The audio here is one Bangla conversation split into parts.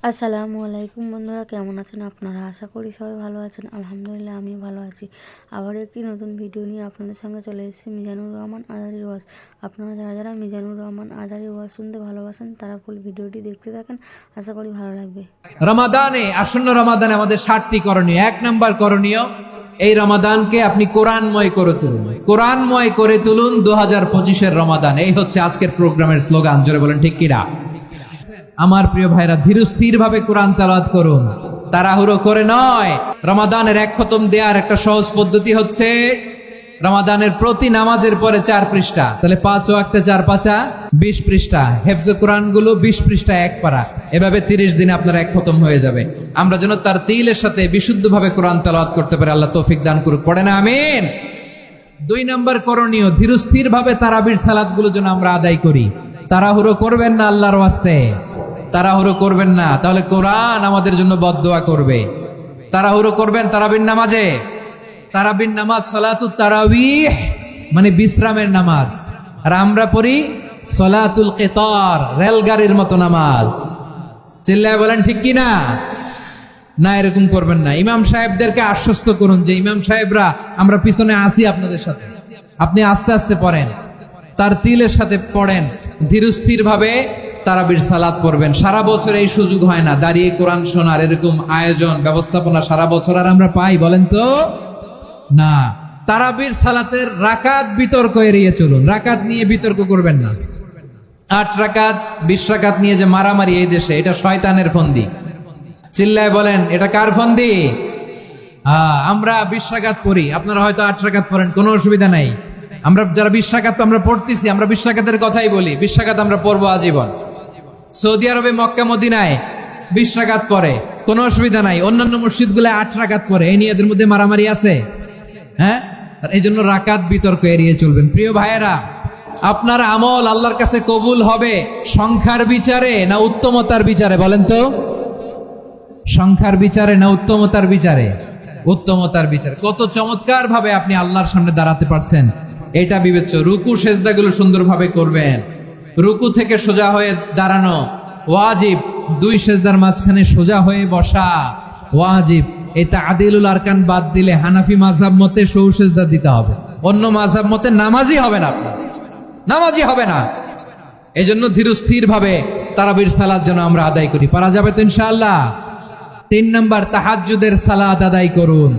আসসালামু আলাইকুম বন্ধুরা, কেমন আছেন আপনারা? আশা করি সবাই ভালো আছেন। আলহামদুলিল্লাহ আমি ভালো আছি। আবার একটি নতুন ভিডিও নিয়ে আপনাদের সঙ্গে চলে এসেছি মিজানুর রহমান আজহারীর ওয়াজ। আপনারা যারা যারা মিজানুর রহমান আজহারীর ওয়াজ শুনতে ভালোবাসেন তারা ফুল ভিডিওটি দেখতে থাকেন, আশা করি ভালো লাগবে। আসন্ন রমাদানে আমাদের 7টি করণীয়। 1 নাম্বার করণীয়, এই রমাদানকে আপনি কোরআনময় করে তুলুন। কোরআনময় করে তুলুন 2025-এর রমাদান। এই হচ্ছে আজকের প্রোগ্রামের স্লোগান। জোরে বলেন ঠিক কিনা? আমার প্রিয় ভাইরা, ধীরস্থির ভাবে কোরআন তেলাওয়াত করুন, তাড়াহুড়ো করে নয়। রমাদানের 1 খতম দেওয়ার একটা সহজ পদ্ধতি হচ্ছে রমাদানের প্রতি নামাজের পরে 4 পৃষ্ঠা, তাহলে 5 ওয়াক্তে 4 পাঁচা 20 পৃষ্ঠা, হেফজে কোরআন গুলো 20 পৃষ্ঠা 1 পারা, এভাবে 30 দিনে আপনার 1 খতম হয়ে যাবে। আমরা যেন তার তিলের সাথে বিশুদ্ধভাবে কোরআন তেলাওয়াত করতে পারি, আল্লাহ তৌফিক দান করুক। পড়ে না আমিন। 2 নম্বর করণীয়, ধীরস্থির ভাবে তারাবির সালাত গুলো যেন আমরা আদায় করি। তাড়াহুড়ো করবেন না, আল্লাহর ওয়াস্তে তাড়াহুড়ো করবেন না, তাহলে কোরআন আমাদের জন্য বদদোয়া করবে। তাড়াহুড়ো করবেন তারাবির নামাজে। তারাবির নামাজ সালাতুত তারাবিহ মানে বিশ্রামের নামাজ, আর আমরা পড়ি সালাতুল কিতার, রেলগাড়ির মতো নামাজ। চিল্লায় বলেন ঠিক কি না? না, এরকম করবেন না। ইমাম সাহেবদেরকে আশ্বস্ত করুন যে ইমাম সাহেবরা আমরা পিছনে আসি আপনাদের সাথে, আপনি আস্তে আস্তে পড়েন, তার তিলের সাথে পড়েন, ধীরস্থির ভাবে তারাবির সালাত পড়বেন। সারা বছর এই সুযোগ হয় না দাঁড়িয়ে কোরআন শোনার, এরকম আয়োজন ব্যবস্থাপনা সারা বছর আর আমরা পাই বলেন তো না। তারাবির সালাতের রাকাত বিতর্ক এড়িয়ে চলুন, রাকাত নিয়ে বিতর্ক করবেন না। 8 রাকাত 20 রাকাত নিয়ে যে মারামারি এই দেশে, এটা শয়তানের ফন্দি। চিল্লায় বলেন এটা কার ফন্দি? আমরা 20 রাকাত পড়ি, আপনারা হয়তো 8 রাকাত পড়েন, কোনো অসুবিধা নাই। আমরা যারা 20 রাকাত আমরা পড়তেছি, আমরা 20 রাকাতের কথাই বলি, 20 রাকাত আমরা পড়বো আজীবন। সৌদি আরবে মক্কা মদিনায় 20 রাকাত পড়ে, কোনো অসুবিধা নাই। অন্যান্য মসজিদগুলো 8 রাকাত পড়ে, এই নিয়ে এদের মধ্যে মারামারি আছে? হ্যাঁ, এই জন্য রাকাত বিতর্ক এড়িয়ে চলবেন। প্রিয় ভাইয়েরা, আপনার আমল আল্লাহর কাছে কবুল হবে সংখ্যার বিচারে না উত্তমতার বিচারে? বলেন তো, সংখ্যার বিচারে না উত্তমতার বিচারে? উত্তমতার বিচারে। কত চমৎকার ভাবে আপনি আল্লাহর সামনে দাঁড়াতে পারছেন এটা বিবেচ্য। রুকু সেজদাগুলো সুন্দরভাবে করবেন, রুকু থেকে সোজা হয়ে দাঁড়ানো ওয়াজিব, 2 সেজদার মাঝখানে সোজা হয়ে বসা ওয়াজিব। এই তা'দিলুল আরকান বাদ দিলে হানাফি মাযহাব মতে সৌ সেজদা দিতে হবে, অন্য মাযহাব মতে নামাজই হবে না, আপনার নামাজই হবে না। এই জন্য ধীরস্থির ভাবে তারাবির সালাত যেন আমরা আদায় করি। পারা যাবে তো ইনশাআল্লাহ? 3 নাম্বার, তাহাজ্জুদের সালাত আদায় করুন।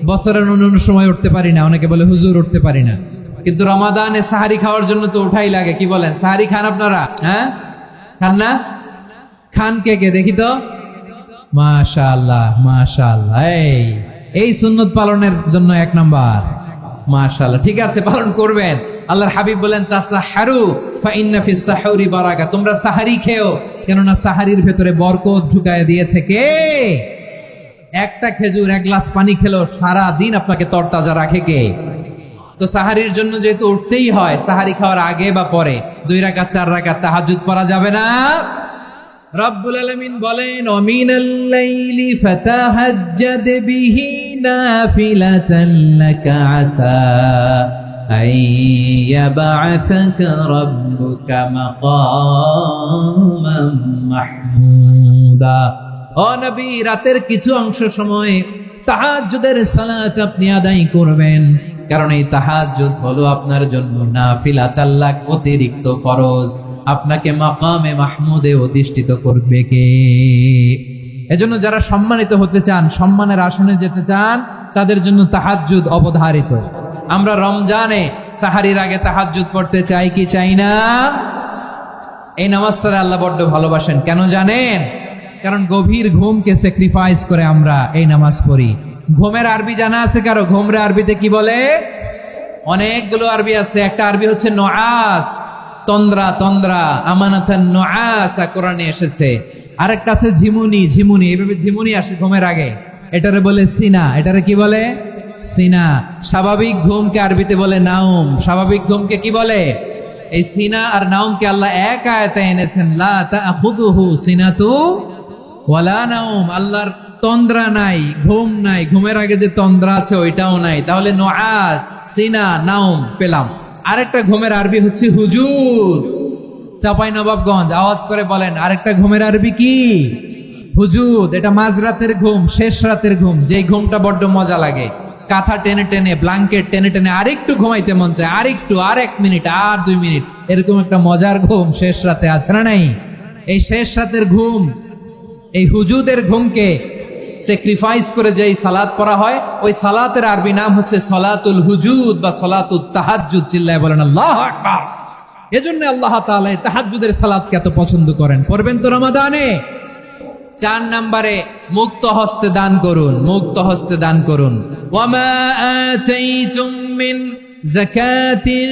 বছরের অন্য সময় উঠতে পারি না, অনেকে বলে হুজুর উঠতে পারি না, কিন্তু রমাদানে সাহারি খাওয়ার জন্য তো উঠাই লাগে। কি বলেন, সাহারি খান আপনারা? হ্যাঁ, খান না? খান কে কে দেখি তো? মাশাআল্লাহ মাশাআল্লাহ। এই সুন্নত পালনের জন্য 1 নাম্বার। মাশাআল্লাহ, ঠিক আছে, পালন করবেন। আল্লাহর হাবিব বলেন তাসাহহারু ফা ইন্না ফিস সাহুরি বারাকা, তোমরা সাহারি খেও, কেননা সাহারির ভেতরে বরকত ঢুকায় দিয়েছে কে? একটা খেজুর 1 গ্লাস পানি খেলো সারা দিন আপনাকে তরতাজা রাখে কে? তো সাহারির জন্য যেহেতু উঠতেই হয়, সাহারি খাওয়ার আগে বা পরে 2 রাকাত 4 রাকাত তাহাজ্জুদ পড়া যাবে না? রব্বুল আলামিন বলেন ওয়ামিনাল লাইলি ফাতাহাজ্জাদ বিহি নাফিলাতান লাকা আসা আইয়াবআসাকা রাব্বুকা মাকামান মাহমুদা। ও নবী, রাতের কিছু অংশ সময় তাহাজ্জুদের সালাত আপনি আদায় করবেন, কারণ এই তাহাজ্জুদ হলো আপনার জন্য নাফিলাতাল লাক, অতিরিক্ত ফরজ। আপনাকে মাকামে মাহমুদে অধিষ্ঠিত করবে কে? এজন্য যারা সম্মানিত হতে চান, সম্মানের আসনে যেতে চান, তাদের জন্য তাহাজ্জুদ অবধারিত। আমরা রমজানে সাহারির আগে তাহাজ্জুদ পড়তে চাই কি চাই না? এই নামাজটারে আল্লাহ বড্ড ভালোবাসেন। কেন জানেন? কারণ গভীর ঘুমকে স্যাক্রিফাইস করে আমরা এই নামাজ পড়ি। ঘুমের আরবি জানা আছে কারো? ঘুমরে আরবিতে কি বলে? অনেকগুলো আরবি আছে। একটা আরবি হচ্ছে নুআস, তন্দ্রা, তন্দ্রা, আমানাতান নুআসা কোরআনে এসেছে। আরেকটা আছে ঝিমুনি, ঝিমুনি, এইভাবে ঝিমুনি আসে ঘুমের আগে, এটারে বলে সিনা। এটারে কি বলে? সিনা। স্বাভাবিক ঘুমকে আরবিতে বলে নাউম। স্বাভাবিক ঘুমকে কি বলে? এই সিনা আর নাউমকে আল্লাহ এক আয়াতে এনেছেন, লা তাখুযুহু সিনাতু ওয়ালা নাউম। আল্লাহর তন্দ্রা নাই, ঘুম নাই, ঘুমের আগে যে তন্দ্রা আছে ওইটাও নাই। তাহলে নুআস, সিনা, নাউম পেলাম। আরেকটা ঘুমের আরবি হচ্ছে হুজুর। চাঁপাই নবাবগঞ্জ আওয়াজ করে বলেন, আরেকটা ঘুমের আরবি কি? হুজুদ, এটা মাঝরাতের ঘুম, শেষ রাতের ঘুম, যেই ঘুমটা বড্ড মজা লাগে। কাঁথা টেনে টেনে, ব্ল্যাঙ্কেট টেনে টেনে আরেকটু ঘুমাইতে মন চায়, আরেকটু, আর 1 মিনিট, আর 2 মিনিট, এরকম একটা মজার ঘুম শেষ রাতে আছে না নাই? এই শেষ রাতের ঘুম, এই হুজুদের ঘুমকে স্যাক্রিফাইস করে যেই সালাত পড়া হয়, ওই সালাতের আরবি নাম হচ্ছে সলাতুল হুজুদ বা সলাতুত তাহাজ্জুদ। চিল্লায় বলেন আল্লাহু আকবার। এজন্য আল্লাহ তাআলা এই তাহাজ্জুদের সালাতকে এত পছন্দ করেন। পড়বেন তো রমাদানে। 4 নম্বরে মুক্ত হস্তে দান করুন, মুক্ত হস্তে দান করুন। ওয়ামা আতাইতুম মিন যাকাতিন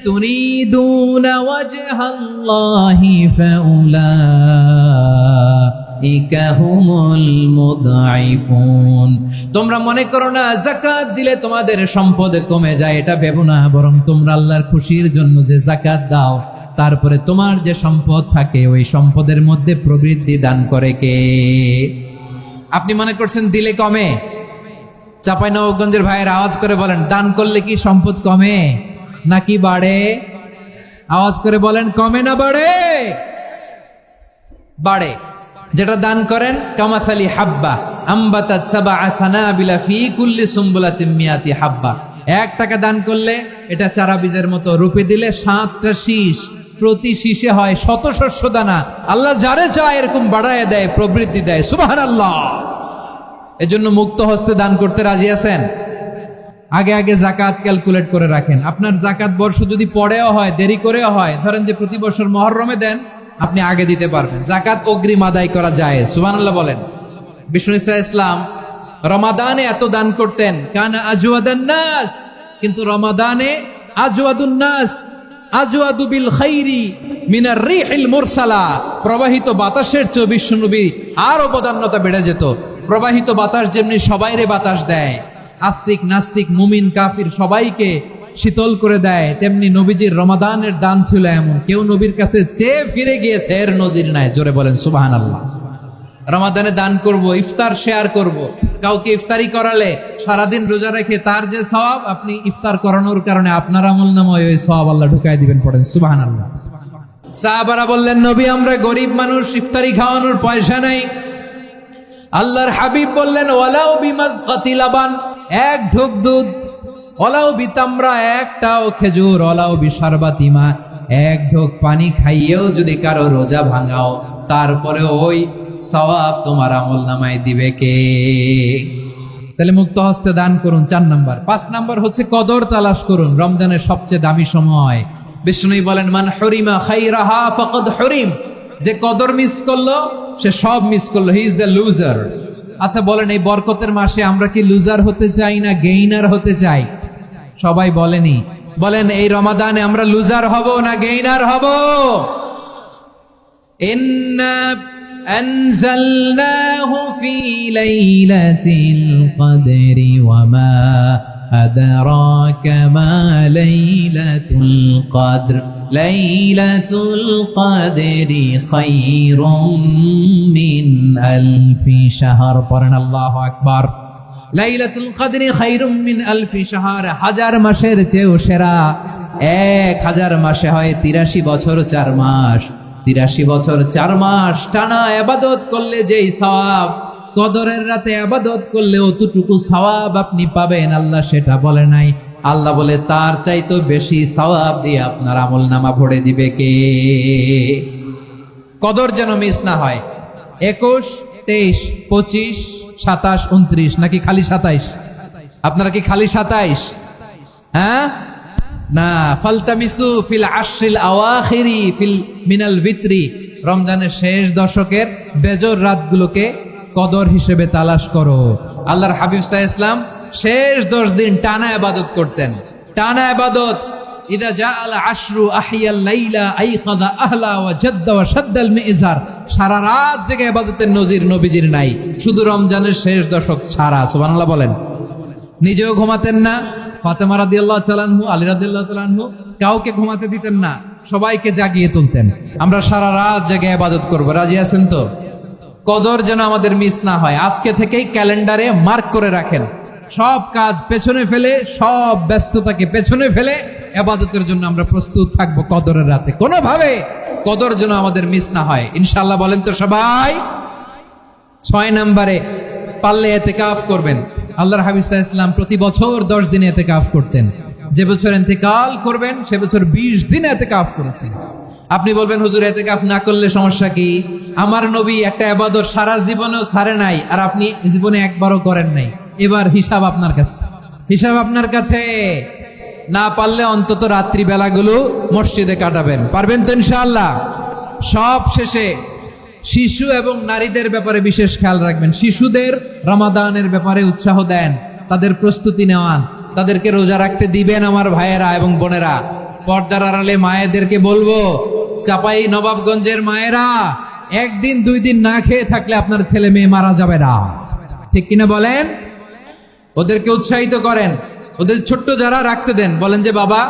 তুরিদুনা ওয়াজহাল্লাহি ফাউলাইকা হুমুল মুদঈফুন। তোমরা মনে করো না যাকাত দিলে তোমাদের সম্পদ কমে যায়, এটা ভেবো না, বরং তোমরা আল্লাহর খুশির জন্য যে যাকাত দাও, তারপরে তোমার যে সম্পদ থাকে ওই সম্পদের মধ্যে প্রবৃদ্ধি দান করে কে? আপনি মনে করছেন দিলে কমে? চাঁপাইনবাবগঞ্জের ভাইয়ের আওয়াজ করে বলেন, দান করলে কি সম্পদ কমে নাকি বাড়ে? আওয়াজ করে বলেন, কমে না বাড়ে? বাড়ে। যেটা দান করেন, কামাসালি হাব্বা আম্বাতাত সাবআ সানাবিলা ফি কুল্লি সুম্বুলাতিন মিয়াতি হাব্বা। 1 টাকা দান করলে এটা চারা বীজের মতো, রূপে দিলে 7টা শীষ, প্রতি শীষে হয় 100 শস্য দানা। আল্লাহ যারে চায় এরকম বাড়ায় দেয়, প্রবৃদ্ধি দেয়। সুবহানাল্লাহ। এজন্য মুক্ত হস্তে দান করতে রাজি আছেন? আগে আগে যাকাত ক্যালকুলেট করে রাখেন। আপনার যাকাত বর্ষ যদি পরেও হয়, দেরি করেও হয়, ধরেন যে প্রতি বছর মুহররমে দেন, আপনি আগে দিতে পারবেন। যাকাত অগ্রিম আদায় করা যায়। সুবহানাল্লাহ বলেন। বিষ্ণু ইসলাম রমাদানে এত দান করতেন, কানা আজওয়াদান নাস, কিন্তু রমাদানে আজওয়াদুন নাস আজওয়াদু বিল খাইরি মিনার রিহিল মুরসালা। প্রবাহিত বাতাসের চেয়ে বিশ্বনবী আর অবদান্যতা বেড়ে যেত। প্রবাহিত বাতাস যেমনি সবাইরে বাতাস দেয়, আস্তিক নাস্তিক মুমিন কাফির সবাইকে শীতল করে দেয়, তেমনি নবীজির রমাদানের দান ছিল এমন, কেউ নবীর কাছে চেয়ে ফিরে গিয়েছে এর নজির নাই। জোরে বলেন সুবহানাল্লাহ। রমাদানে দান করব, ইফতার শেয়ার করব। কাউকে ইফতারি করালে সারাদিন রোজা রেখে তার যে সওয়াব, আপনি ইফতার করানোর কারণে আপনার আমলনামায় ওই সওয়াব আল্লাহ ঢুকায় দিবেন। পড়েন সুবহানাল্লাহ। সাহাবারা বললেন, নবী আমরা গরিব মানুষ, ইফতারি খাওয়ানোর পয়সা নাই। আল্লাহর হাবিব বললেন, ওয়ালাউ বিমাজকাতি লাবান, 1 ঢোক দুধ, ওয়ালাউ বিতামরা, 1টাও খেজুর, ওয়ালাউ বিশারবাতি মা, 1 ঢোক পানি খাইয়েও যদি কারো রোজা ভাঙাও, তারপরে ওই সওয়াব তোমার আমলনামায় দিবে কে? তাহলে মুক্ত হস্তে দান করুন, 4 নাম্বার। 5 নাম্বার হচ্ছে কদর তালাশ করুন। রমজানের সবচেয়ে দামি সময়। বিষ্ণু বলেন, মান হুরিমা খাইরাহা ফাকাদ হুরিম, যে কদর মিস করলো সে সব মিস করলো, হি ইজ দ্য লুজার। আচ্ছা বলেন, এই বরকতের মাসে আমরা কি লুজার হতে চাই না গেইনার হতে চাই? সবাই বলেনি, বলেন এই রমাদানে আমরা লুজার হব না গেইনার হব? ইন্না আনজালনাহু ফি লাইলাতিল কদরি ওয়া মা আদরাকা মা লাইলাতুল কদর লাইলাতুল কদরি খায়রুম মিন আলফি শাহর। পড়েন আল্লাহু আকবার। লাইলাতুল কদরি খায়রুম মিন আলফি শাহর, 1000 মাসের চেয়েও সেরা। 1000 মাসে হয় 83 বছর 4 মাস। 83 বছর 4 মাস টানা ইবাদত করলে যেই সওয়াব, কদরের রাতে ইবাদত করলে অতটুকু সওয়াব আপনি পাবেন, আল্লাহ সেটা বলে নাই। আল্লাহ বলে তার চাইতে বেশি সওয়াব দিয়ে আপনার আমলনামা ভরে দিবে কে? কদর যেন মিস না হয়। 21, 23, 25, 27, 29 নাকি খালি 27? আপনারা কি খালি 27? হ্যাঁ না, ফালতামিসু ফিল আশরিল আওয়াখিরি ফিল মিনাল ভিতরি, রমজানের শেষ দশকের বেজর রাতগুলোকে কদর হিসেবে তালাশ করো। আল্লাহর হাবিব সাল্লাল্লাহু আলাইহি ওয়াসাল্লাম শেষ 10 দিন টানা ইবাদত করতেন, টানা ইবাদত। ইদা জাআল আশরু আহিয়াল লাইলা আইকাদা আহলা ওয়া জাদ্দা ওয়া শাদ্দাল মিজার। সারা রাত জেগে ইবাদতের নজির নবীজির নাই, শুধু রমজানের শেষ দশক ছাড়া। সুবহানাল্লাহ বলেন। নিজেও ঘুমাতেন না, ফাতেমা রাদিয়াল্লাহু তাআলা আনহু, আলী রাদিয়াল্লাহু তাআলা আনহু কাউকে ঘুমাতে দিতেন না, সবাইকে জাগিয়ে তুলতেন। আমরা সারা রাত জেগে ইবাদত করব, রাজি আছেন তো? কদর যেন আমাদের মিস না হয়। আজকে থেকেই ক্যালেন্ডারে মার্ক করে রাখেন, সব কাজ পেছনে ফেলে, সব ব্যস্ততাকে পেছনে ফেলে ইবাদতের জন্য আমরা প্রস্তুত থাকবো কদরের রাতে। কোনোভাবে কদর যেন আমাদের মিস না হয়, ইনশাআল্লাহ। বলেন তো সবাই? 6 নম্বরে পারলে ইতিকাফ করবেন। আল্লাহর হাবিব সাল্লাল্লাহু আলাইহি ওয়াসাল্লাম প্রতি বছর 10 দিন ইতিকাফ করতেন। যে বছর ইন্তেকাল করবেন সে বছর 20 দিন ইতিকাফ করেছেন। আপনি বলবেন হুজুর ইতিকাফ না করলে সমস্যা কি? আমার নবী একটা ইবাদত সারা জীবনেও ছাড়ে নাই, আর আপনি জীবনে একবারও করেন নাই। এবার হিসাব আপনার কাছে, হিসাব আপনার কাছে। না পারলে অন্তত রাত্রি বেলাগুলো মসজিদে কাটাবেন। পারবেন তো ইনশাআল্লাহ? সব শেষে শিশু এবং নারীদের ব্যাপারে বিশেষ খেয়াল রাখবেন। শিশুদের রমাদানের ব্যাপারে উৎসাহ দেন, তাদের প্রস্তুতি নেওয়ান, তাদেরকে রোজা রাখতে দিবেন। আমার ভাইয়েরা এবং বোনেরা, পর্দার আড়ালে মায়েদেরকে বলবো, চাপাই নবাবগঞ্জের মায়েরা, একদিন 2 দিন না খেয়ে থাকলে আপনার ছেলে মেয়ে মারা যাবে না। ঠিক কিনা বলেন? ওদেরকে উৎসাহিত করেন, ওদের ছোট্ট যারা রাখতে দেন, বলেন যে বাবা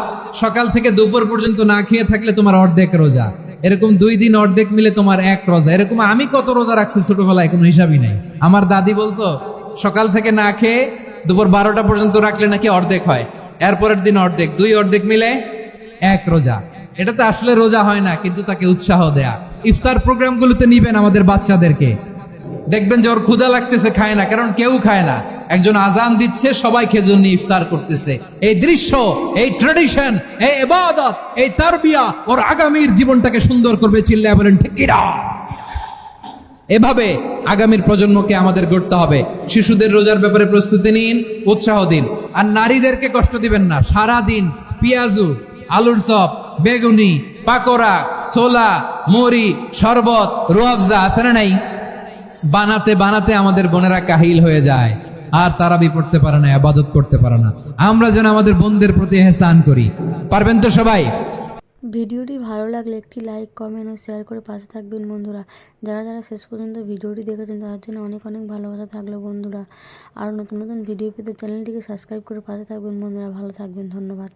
সকাল থেকে দুপুর পর্যন্ত না খেয়ে থাকলে তোমার অর্ধেক রোজা, এরকম 2 দিন অর্ধেক মিলে তোমার 1 রোজা। এরকম আমি কত রোজা রাখছি ছোটবেলায় কোনো হিসাবই নাই। আমার দাদি বলতো সকাল থেকে না খেয়ে দুপুর 12টা পর্যন্ত রাখলে নাকি অর্ধেক হয়, এরপরের দিন অর্ধেক, 2 অর্ধেক মিলে 1 রোজা। এটা তো আসলে রোজা হয় না, কিন্তু তাকে উৎসাহ দেয়া। ইফতার প্রোগ্রামগুলোতে নিবেন আমাদের বাচ্চাদেরকে, দেখবেন যে ওর ক্ষুধা লাগতেছে, খায় না, কারণ কেউ খায় না। একজন আজান দিচ্ছে, সবাই খেজুর নিয়ে ইফতার করতেছে। এই দৃশ্য, এই ট্র্যাডিশন, এই ইবাদত, এই তারবিয়া ওর আগামীর জীবনটাকে সুন্দর করবে। চিল্লায় বলেন ঠিক কিনা? এভাবে আগামীর প্রজন্মকে আমাদের গড়তে হবে। শিশুদের রোজার ব্যাপারে প্রস্তুতি নিন, উৎসাহ দিন। আর নারীদেরকে কষ্ট দিবেন না। সারা দিন পেঁয়াজু, আলুর চপ, বেগুনি, পাকোড়া, ছোলা, মুড়ি, শরবত, রুয়াবজা আছে না নাই? বানাতে বানাতে আমাদের বোনেরা কাহিল হয়ে যায়, আর তারাবি পড়তে পারে না, ইবাদত করতে পারে না। আমরা যেন আমাদের বোনদের প্রতি ইহসান করি। পারবেন তো সবাই? ভিডিওটি ভালো লাগলে একটি লাইক, কমেন্ট ও শেয়ার করে পাশে থাকবেন বন্ধুরা। যারা যারা শেষ পর্যন্ত ভিডিওটি দেখেছেন তাদের জন্য অনেক অনেক ভালোবাসা থাকলো বন্ধুরা। আর নতুন নতুন ভিডিও পেতে চ্যানেলটিকে সাবস্ক্রাইব করে পাশে থাকবেন বন্ধুরা। ভালো থাকবেন, ধন্যবাদ।